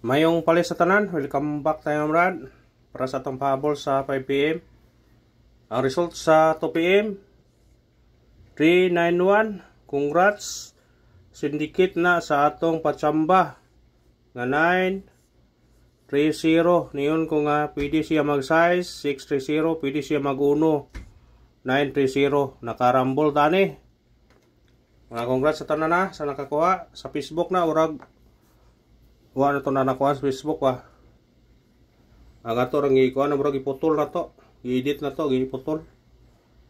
Mayong palis sa tanan, welcome back tayo Brad para sa atong pahabol sa 5pm. Ang result sa 2pm 391. Congrats, syndicate na sa atong patsamba nga 930. Niyon ko nga pwede siya mag size 630, pwede siya mag 1 930. Nakarambol tani. Mga congrats sa tanan na sa nakakuha sa Facebook na urag na to na nakuha sa Facebook ba. Ang ato rang ikuha na murag iputol na to. I-edit na to, iputol.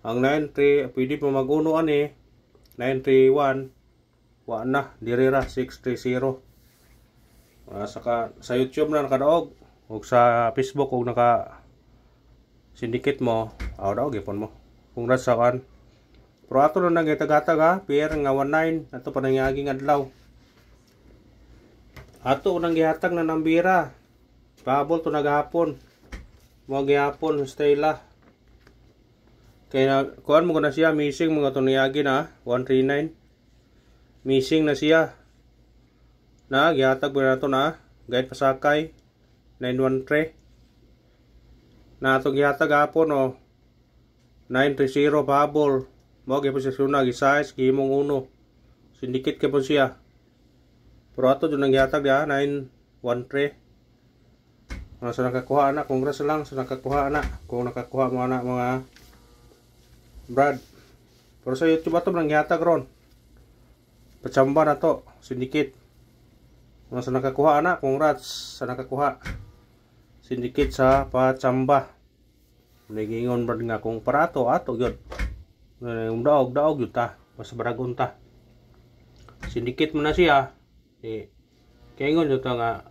Ang 93 pwede pa mag-uno ani 931 wa na dirira 630. Saka sa YouTube na nakadaog ug sa Facebook ug naka syndicate mo, daog ipon mo. Congrats sa kan. Pero ato na nagitag-hatag ha, PR nga 19 ato pa nangyaging adlaw. Ato unang gihatag na nambira. Pahabol to naghapon. Mo gihapon Stella. Kaya kuan mo na siya missing mga to niyagi na 139. Missing na siya. Na gihatag ba nato na guide pasakay 913. Na ato gihatag hapon 930 pahabol. Mo giposisyon na gi-size gihimong 1. Syndicate ka po siya. Pero ato dun ang gihatag ya 913. Sa nakakuha na, congrats lang sa nakakuha na. Kung nakakuha mo na mga Brad. Pero sa YouTube ato nang gihatag ron. Patsamba na to, syndicate. Sa nakakuha na, congrats sa nakakuha. Syndicate sa patsamba. Nagingon Brad nga kung para ato gyud. Daog gyud ta, basta baragon ta. Syndicate mo na siya. Kaya ngon ito nga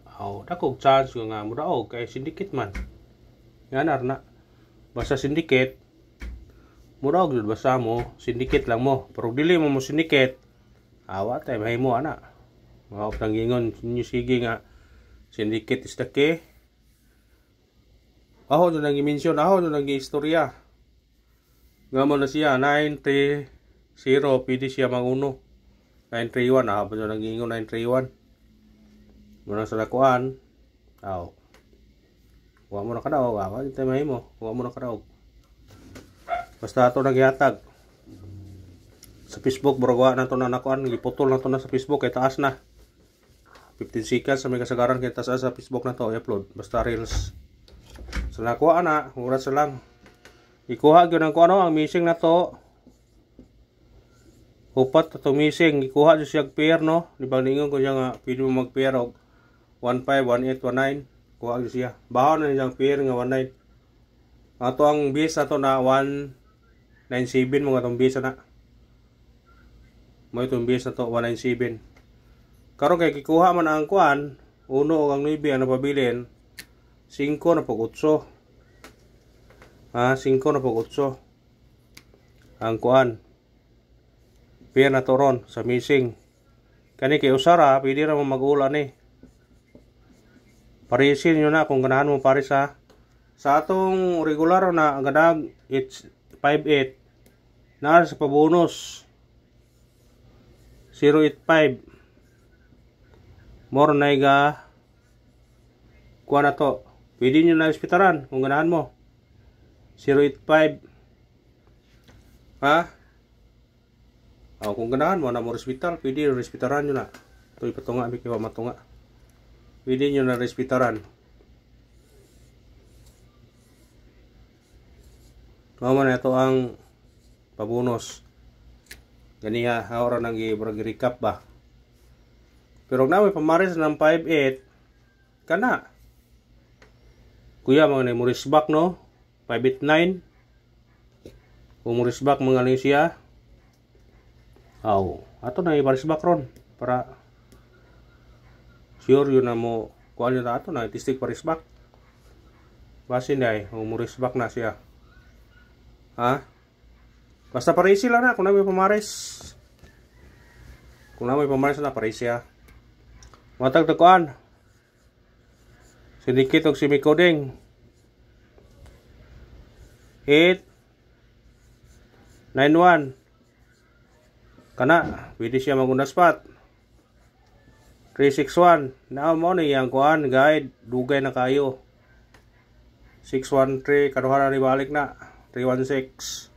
dakog chance nga mudaog kay syndicate man yanar na basta syndicate mudaog jud basta mo syndicate lang mo pero dili mo syndicate awa tay mahimo ana mao tang gingon inyo sige nga syndicate is the key. Aho do nang i-mention aho do nang i-istorya nga mo na siya 930 pwede siya manguno 931 pa nang gingon 931. Muna sa lakuan, huwag mo na kadaog, hindi tayo mahimo, huwag mo na kadaog. Basta ito nagyatag. Sa Facebook, buragawa na ito na nakuan, iputol na ito na sa Facebook, kaya taas na. 15 seconds sa may kasagaran, kaya taas sa Facebook na ito, i-upload. Basta reels. Sa nakuha na, huwag sa lang. Ikuha yun ang kuano, ang missing na ito. Upat ito missing, ikuha siya pair no. Di ba ningon ko siya nga, pwede mo mag-pair og 151819 kuha siya bahaw na niyang pair nga 19 ato ang base ato na 197 mga tong base na mo itong base na to 197 karon kay kikuha man ang kuan 1 og ang 9 ang napabilin 5 na pag 8 5 na pag 8 ang kuan pair na to ron sa missing kani kay usara pwede ra mo mag-ulan parisin nyo na kung ganahan mo paris sa atong regular na gadag 858 na sa pabonus 085 more na iga kuha na to pwede nyo na ispitaran kung ganahan mo 085 kung ganahan mo na mo hospital pwede respitaran nyo na ito ipatunga bikiwa matunga pwede nyo na respitaran. Mama na ito ang pabonus. Ganiha, haura nang i-recap ba. Pero na may pamaris ng 58 kana. Kuya mga na murisbak no. 589. Kung murisbak mga lang siya. Ato na i-murisbak ron para sure yun na mo kuha nyo na ito na itistig parisbak basin day umurisbak na siya basta parisi lang na kung na may pamaris na parisi matag takuan syndicate og semikoding 891 kana pwede siya magunda spot 361. Na mo ni yang kuan guide dugay na kayo. 613 kaduha na balik na 316.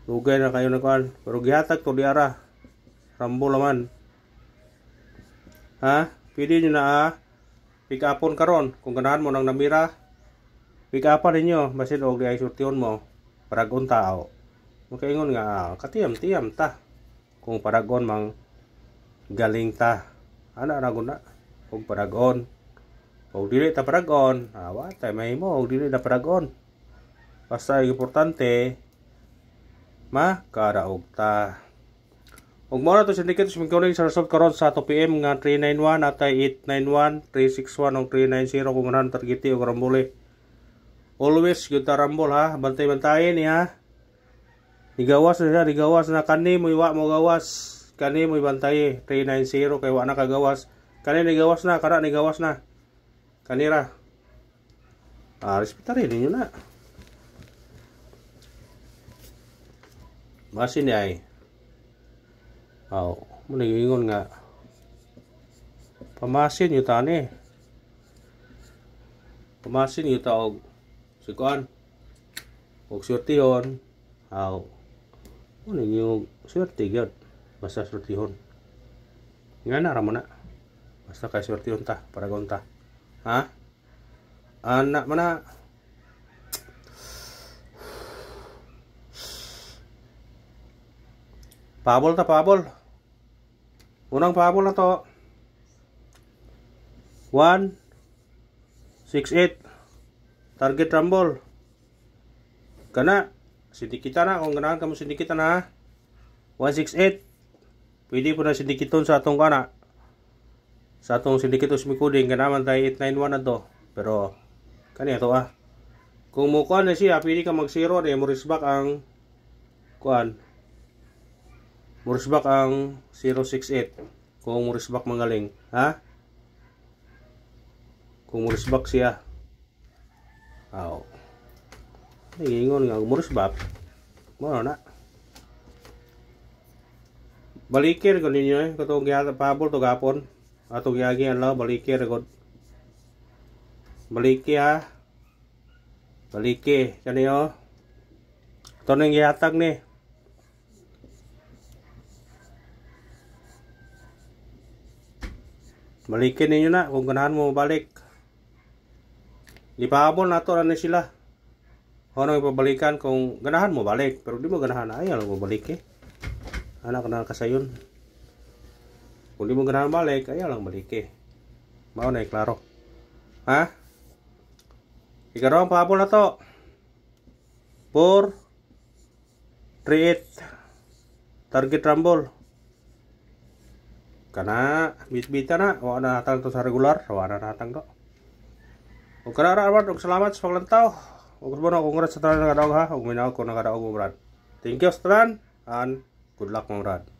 Dugay na kayo na kuan. Pero gihatag to di ara. Rambo laman. Ha? Pwede nyo na pick upon karon kung ganahan mo nang namira. Pick upan ninyo basin og di ay surtion mo. Paragon tao. Makaingon nga katiyam-tiyam ta. Kung paragon mang galing ta. Ana ra guna kung paragon. O dili ta paragon, awa tay may mo og dili na paragon. Basta importante makaraog ta. Og mo na to syndicate sumingkuning sa result karon sa 2 PM nga 391 atay 891 361 og 390 kung ganahan targeti og rambole. Always gyud ta rambol ha, bantay-bantayin ni ha. Digawas na kani mo iwa mo gawas. Kani mo ibantay 390 kay wa na kagawas. Kani ni gawas na, kana ni gawas na. Kanira. Respetar ninyo na. Masin ni ay. Mo nagingon nga. Pamasin yu tani. Pamasin yu ta og sikuan. Og surtihon. Mo nagingon surti gyud. Basta surtihon. Nga na ra mo na. Basta kay surtihon ta, paragon ta. Ha? Anak mana? Pabol ta pabol. Unang pabol na to. 168. Target rumble. Kana sindikita na kung ganahan kamo sindikita na. 168. Pwede po na sindikiton sa atong kana. Sa atong sindikito sumikuding ganaman tayo 891 na to. Pero kaniya to kung mukuan na siya pwede ka mag 0 mo risback ang kuan. Mo risback ang 068 kung mo risback magaling ha. Kung mo risback siya ingon nga mo risback mo na balikir ko ninyo katong gihata pabol to gapon. Atong yagi Allah baliki regod. Baliki ha. Baliki kani Ito nang gihatag ni. Balikin ninyo na kung ganahan mo balik. Ipahabol na to na sila. Ano ipabalikan kung ganahan mo balik. Pero di mo ganahan ayaw lang mo balik Anak na kasayon. Kung di mo ganahan balik, ayaw lang balik Mao na klaro. Ha? Ikaw ang pahabol na to. 4 3-8 target rumble. Kana bit-bita na. Wala na hatang to sa regular. Wala na hatang to. Kung kanara award, salamat sa paglantaw. Huwag mo na congrats sa tanan ng kadaog ha. Huwag minaw ko ng kadaog mo brad. Thank you sa tanan and good luck mga brad.